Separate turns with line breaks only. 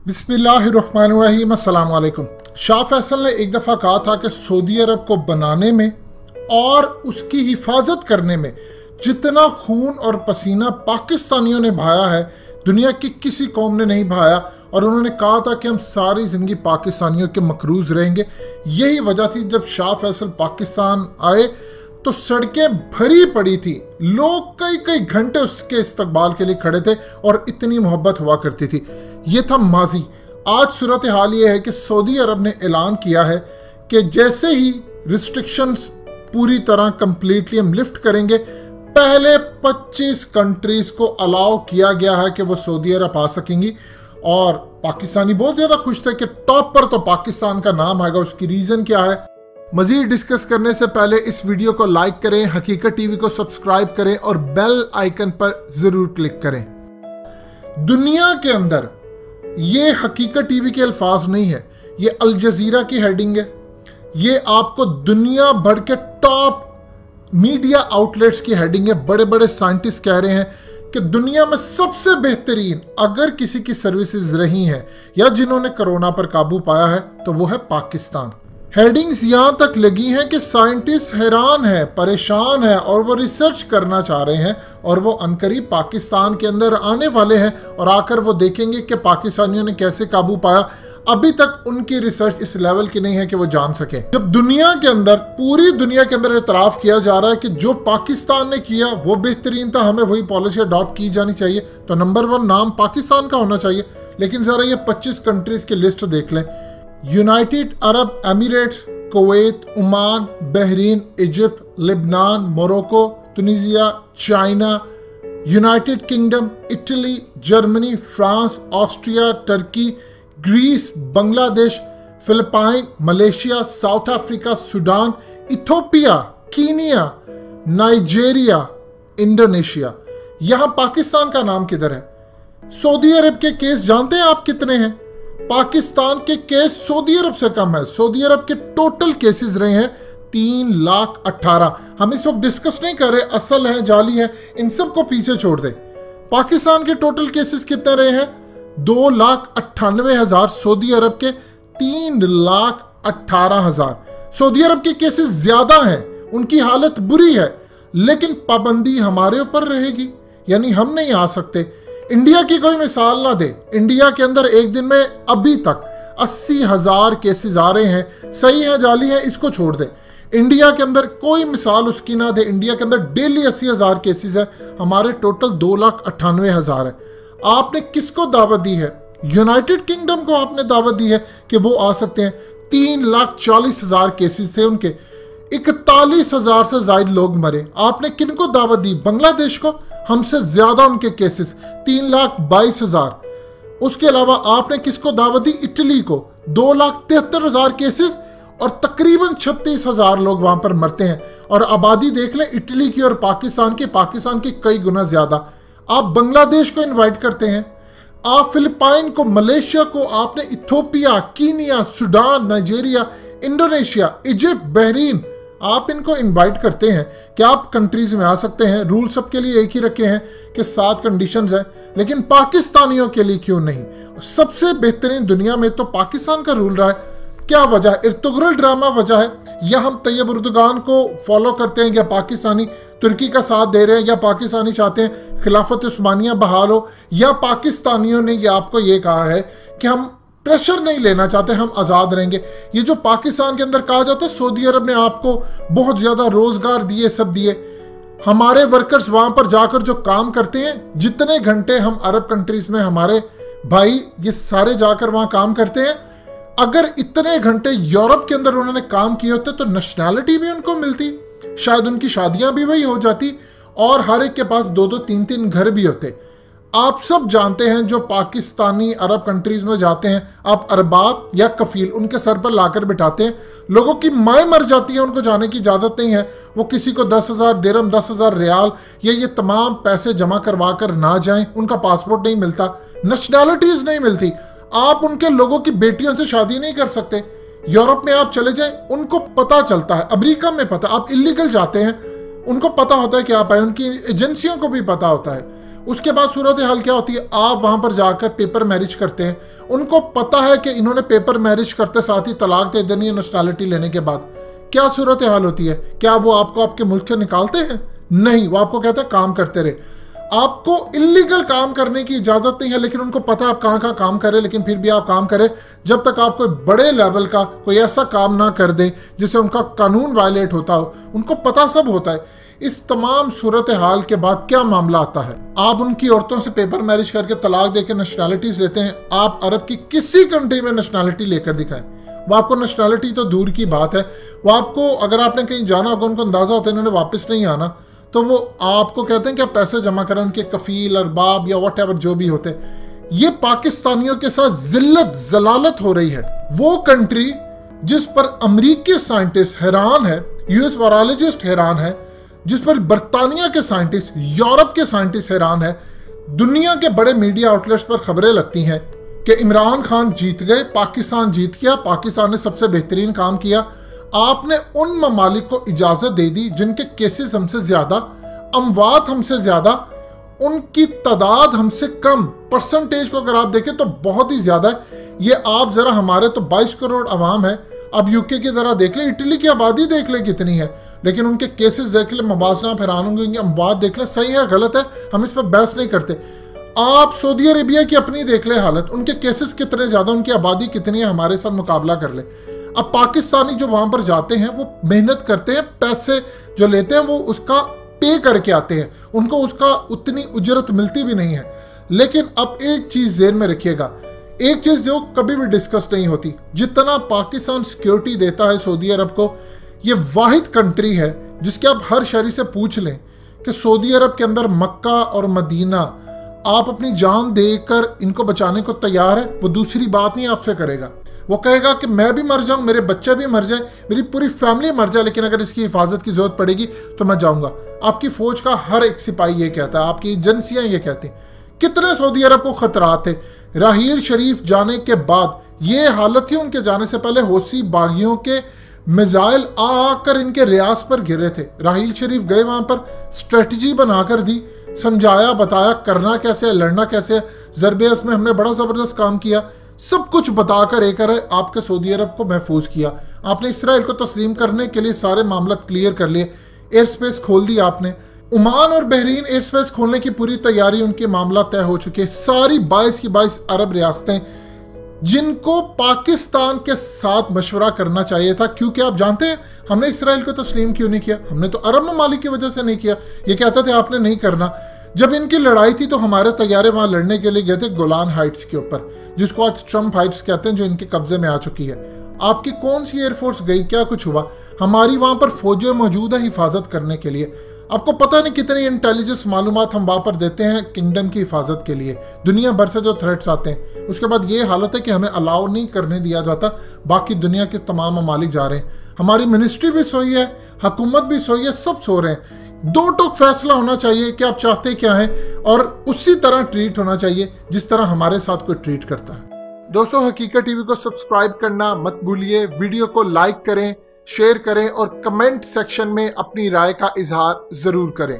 बिस्मिल्लाहिर्रहमानिर्रहीम अस्सलाम वालेकुम। शाह फैसल ने एक दफ़ा कहा था कि सऊदी अरब को बनाने में और उसकी हिफाजत करने में जितना खून और पसीना पाकिस्तानियों ने बहाया है दुनिया की किसी कौम ने नहीं बहाया। और उन्होंने कहा था कि हम सारी ज़िंदगी पाकिस्तानियों के मकरूज़ रहेंगे। यही वजह थी जब शाह फैसल पाकिस्तान आए तो सड़कें भरी पड़ी थी, लोग कई कई घंटे उसके इस्तकबाल के लिए खड़े थे और इतनी मोहब्बत हुआ करती थी। ये था माजी। आज सूरत हाल ये है कि सऊदी अरब ने ऐलान किया है कि जैसे ही रिस्ट्रिक्शंस पूरी तरह कंप्लीटली हम लिफ्ट करेंगे, पहले 25 कंट्रीज को अलाउ किया गया है कि वो सऊदी अरब आ सकेंगी। और पाकिस्तानी बहुत ज़्यादा खुश थे कि टॉप पर तो पाकिस्तान का नाम आएगा। उसकी रीज़न क्या है, मज़ीद डिस्कस करने से पहले इस वीडियो को लाइक करें, हकीकत टीवी को सब्सक्राइब करें और बेल आइकन पर ज़रूर क्लिक करें। दुनिया के अंदर ये हकीकत टीवी के अल्फाज नहीं है, ये अल जज़ीरा की हेडिंग है। ये आपको दुनिया भर के टॉप मीडिया आउटलेट्स की हेडिंग है। बड़े बड़े साइंटिस्ट कह रहे हैं कि दुनिया में सबसे बेहतरीन अगर किसी की सर्विसेज रही हैं या जिन्होंने कोरोना पर काबू पाया है तो वो है पाकिस्तान। हेडिंग्स यहाँ तक लगी हैं कि साइंटिस्ट हैरान है, परेशान है और वो रिसर्च करना चाह रहे हैं और वो अनकरीब पाकिस्तान के अंदर आने वाले हैं और आकर वो देखेंगे कि पाकिस्तानियों ने कैसे काबू पाया। अभी तक उनकी रिसर्च इस लेवल की नहीं है कि वो जान सके। जब दुनिया के अंदर, पूरी दुनिया के अंदर एतराफ़ किया जा रहा है कि जो पाकिस्तान ने किया वो बेहतरीन था, हमें वही पॉलिसी अडॉप्ट की जानी चाहिए, तो नंबर 1 नाम पाकिस्तान का होना चाहिए। लेकिन ज़रा ये 25 कंट्रीज की लिस्ट देख लें। United Arab Emirates, Kuwait, Oman, Bahrain, Egypt, Lebanon, Morocco, Tunisia, China, United Kingdom, Italy, Germany, France, Austria, Turkey, Greece, Bangladesh, Philippine, Malaysia, South Africa, Sudan, Ethiopia, Kenya, Nigeria, Indonesia. यहां पाकिस्तान का नाम किधर है? सऊदी अरब के case जानते हैं आप कितने हैं? पाकिस्तान के केस सऊदी अरब से कम है। सऊदी अरब के टोटल केसेस रहे हैं 3,18,000। हम इस वक्त डिस्कस नहीं कर रहे असल है जाली है, इन सब को पीछे छोड़ दे। पाकिस्तान के टोटल केसेस कितने रहे हैं? 2,98,000। सऊदी अरब के 3,18,000। सऊदी अरब के केसेस ज्यादा हैं, उनकी हालत बुरी है, लेकिन पाबंदी हमारे ऊपर रहेगी, यानी हम नहीं आ सकते। इंडिया की कोई मिसाल ना दे। इंडिया के अंदर एक दिन में अभी तक 80,000 केसेस आ रहे हैं। सही है जाली है, इसको छोड़ दे। इंडिया के अंदर कोई मिसाल उसकी ना दे। इंडिया के अंदर डेली 80,000 केसेस है, हमारे टोटल 2,98,000 है। आपने किसको दावत दी है? यूनाइटेड किंगडम को आपने दावत दी है कि वो आ सकते हैं। 3,40,000 केसेस थे उनके, 41,000 से ज्यादा लोग मरे। आपने किनको दावत दी? बांग्लादेश को, हमसे ज्यादा उनके केसेस 3,22,000। उसके अलावा आपने किसको दावत दी? इटली को, 2,73,000 केसेस और तकरीबन 36,000 लोग वहां पर मरते हैं। और आबादी देख लें इटली की और पाकिस्तान की कई गुना ज्यादा। आप बांग्लादेश को इनवाइट करते हैं, आप फिलिपाइन को, मलेशिया को, आपने Ethiopia, Kenya, Sudan, Nigeria, Indonesia, Egypt, Bahrain, आप इनको इनवाइट करते हैं कि आप कंट्रीज में आ सकते हैं। रूल सबके लिए एक ही रखे हैं कि 7 कंडीशंस हैं, लेकिन पाकिस्तानियों के लिए क्यों नहीं? सबसे बेहतरीन दुनिया में तो पाकिस्तान का रूल रहा है। क्या वजह है? इर्तुगरुल ड्रामा वजह है, या हम तैयब उर्दुगान को फॉलो करते हैं, या पाकिस्तानी तुर्की का साथ दे रहे हैं, या पाकिस्तानी चाहते हैं खिलाफत उस्मानिया बहाल हो, या पाकिस्तानियों ने ये आपको ये कहा है कि हम प्रेशर नहीं लेना चाहते, हम आज़ाद रहेंगे। ये जो पाकिस्तान के अंदर कहा जाता है सऊदी अरब ने आपको बहुत ज़्यादा रोज़गार दिए, सब दिए। हमारे वर्कर्स वहाँ पर जाकर जो काम करते हैं, जितने घंटे हम अरब कंट्रीज़ में हमारे भाई ये सारे जाकर वहाँ काम करते हैं, अगर इतने घंटे यूरोप के अंदर उन्होंने काम किए होते तो नेशनैलिटी भी उनको मिलती, शायद उनकी शादियां भी वही हो जाती और हर एक के पास 2-2, 3-3 घर भी होते। आप सब जानते हैं जो पाकिस्तानी अरब कंट्रीज में जाते हैं, आप अरबाब या कफील उनके सर पर लाकर बिठाते हैं। लोगों की माएँ मर जाती हैं, उनको जाने की इजाज़त नहीं है। वो किसी को 10,000 दिरहम, 10,000 रियाल ये तमाम पैसे जमा करवा कर ना जाएं, उनका पासपोर्ट नहीं मिलता, नेशनैलिटीज़ नहीं मिलती। आप उनके लोगों की बेटियों से शादी नहीं कर सकते। यूरोप में आप चले जाएं, उनको पता चलता है, अमेरिका में पता, आप इलीगल जाते हैं, उनको पता होता है कि आप आए, उनकी एजेंसियों को भी पता होता है। उसके बाद सूरत हाल क्या होती है, आप वहां पर जाकर पेपर मैरिज करते हैं, उनको पता है कि इन्होंने पेपर मैरिज करते साथ ही तलाक दे देनी है नेशनैलिटी लेने के बाद। क्या सूरत हाल होती है? क्या वो आपको आपके मुल्क से निकालते हैं? नहीं, वो आपको कहते हैं काम करते रहे। आपको इलीगल काम करने की इजाजत नहीं है, लेकिन उनको पता है आप कहाँ कहाँ काम करें, लेकिन फिर भी आप काम करें जब तक आप कोई बड़े लेवल का कोई ऐसा काम ना कर दें जिससे उनका कानून वायलेट होता हो। उनको पता सब होता है। इस तमाम सूरत हाल के बाद क्या मामला आता है, आप उनकी औरतों से पेपर मैरिज करके तलाक देकर नेशनैलिटीज लेते हैं। आप अरब की किसी कंट्री में नेशनैलिटी लेकर दिखाएं, वो आपको नेशनैलिटी तो दूर की बात है, वो आपको अगर आपने कहीं जाना होगा, उनको अंदाजा होता है इन्होंने वापस नहीं आना, तो वो आपको कहते हैं कि आप पैसे जमा करें, उनके कफील अरबाब या वट एवर जो भी होते हैं। ये पाकिस्तानियों के साथ जिल्लत जलालत हो रही है। वो कंट्री जिस पर अमरीकी साइंटिस्ट हैरान है, यूएस वायरोलॉजिस्ट हैरान है, जिस पर बरतानिया के साइंटिस्ट, यूरोप के साइंटिस्ट हैरान है, दुनिया के बड़े मीडिया आउटलेट्स पर खबरें लगती हैं कि इमरान खान जीत गए, पाकिस्तान जीत गया, पाकिस्तान ने सबसे बेहतरीन काम किया। आपने उन ममालिक को इजाजत दे दी जिनके केसेस हमसे ज्यादा, अमवात हमसे ज्यादा, उनकी तादाद हमसे कम, परसेंटेज को अगर आप देखें तो बहुत ही ज्यादा है। ये आप जरा हमारे तो 22 करोड़ आवाम है, अब यूके की जरा देख ले, इटली की आबादी देख ले कितनी है, लेकिन उनके केसेस देख ले, मबासना हैरान होंगे, उनकी अमवात देख ले, सही है गलत है हम इस पर बहस नहीं करते। आप सऊदी अरेबिया की अपनी देख ले हालत, उनके केसेस कितने ज्यादा, उनकी आबादी कितनी है, हमारे साथ मुकाबला कर ले। अब पाकिस्तानी जो वहां पर जाते हैं वो मेहनत करते हैं, पैसे जो लेते हैं वो उसका पे करके आते हैं, उनको उसका उतनी उजरत मिलती भी नहीं है। लेकिन अब एक चीज ज़हन में रखिएगा, एक चीज जो कभी भी डिस्कस नहीं होती, जितना पाकिस्तान सिक्योरिटी देता है सऊदी अरब को, ये वाहिद कंट्री है जिसके आप हर शहरी से पूछ लें कि सऊदी अरब के अंदर मक्का और मदीना आप अपनी जान देकर इनको बचाने को तैयार है, वो दूसरी बात नहीं आपसे करेगा। वो कहेगा कि मैं भी मर जाऊं, मेरे बच्चे भी मर जाए, मेरी पूरी फैमिली मर जाए, लेकिन अगर इसकी हिफाजत की जरूरत पड़ेगी तो मैं जाऊंगा। आपकी फौज का हर एक सिपाही ये कहता है, आपकी एजेंसियां ये कहती हैं। कितने सऊदी अरब को खतरात थे। राहील शरीफ जाने के बाद ये हालत थी, उनके जाने से पहले हौसी बागियों के मिसाइल आकर इनके रियाज पर गिरे थे। राहील शरीफ गए वहां पर, स्ट्रेटजी बनाकर दी, समझाया बताया करना कैसे है, लड़ना कैसे है, ज़रबेस में हमने बड़ा ज़बरदस्त काम किया, सब कुछ बताकर एक आपके सऊदी अरब को महफूज किया। आपने इसराइल को तस्लीम करने के लिए सारे मामला क्लियर कर लिए, एयर स्पेस खोल दी आपने। ओमान और बहरीन एयर स्पेस खोलने की पूरी तैयारी, उनके मामला तय हो चुके हैं। सारी 22 की 22 अरब रियासतें जिनको पाकिस्तान के साथ मशवरा करना चाहिए था, क्योंकि आप जानते हैं हमने इसराइल को तस्लीम क्यों नहीं किया, हमने तो अरब ममालिक की वजह से नहीं किया। ये कहते थे आपने नहीं करना। जब इनकी लड़ाई थी तो हमारे तैयारे वहां लड़ने के लिए गए थे गोलान हाइट्स के ऊपर, जिसको आज ट्रम्प हाइट्स कहते हैं, जो इनके कब्जे में आ चुकी है। आपकी कौन सी एयरफोर्स गई, क्या कुछ हुआ? हमारी वहां पर फौजें मौजूद है हिफाजत करने के लिए। आपको पता नहीं कितनी इंटेलिजेंस मालूमात हम वहां पर देते हैं किंगडम की हिफाजत के लिए, दुनिया भर से जो थ्रेट्स आते हैं। उसके बाद ये हालत है कि हमें अलाउ नहीं करने दिया जाता, बाकी दुनिया के तमाम ममालिक जा रहे हैं। हमारी मिनिस्ट्री भी सोई है, हुकूमत भी सोई है, सब सो रहे हैं। दो टोक फैसला होना चाहिए कि आप चाहते क्या हैं, और उसी तरह ट्रीट होना चाहिए जिस तरह हमारे साथ कोई ट्रीट करता है। दोस्तों, हकीकत टीवी को सब्सक्राइब करना मत भूलिए, वीडियो को लाइक करें, शेयर करें और कमेंट सेक्शन में अपनी राय का इजहार जरूर करें।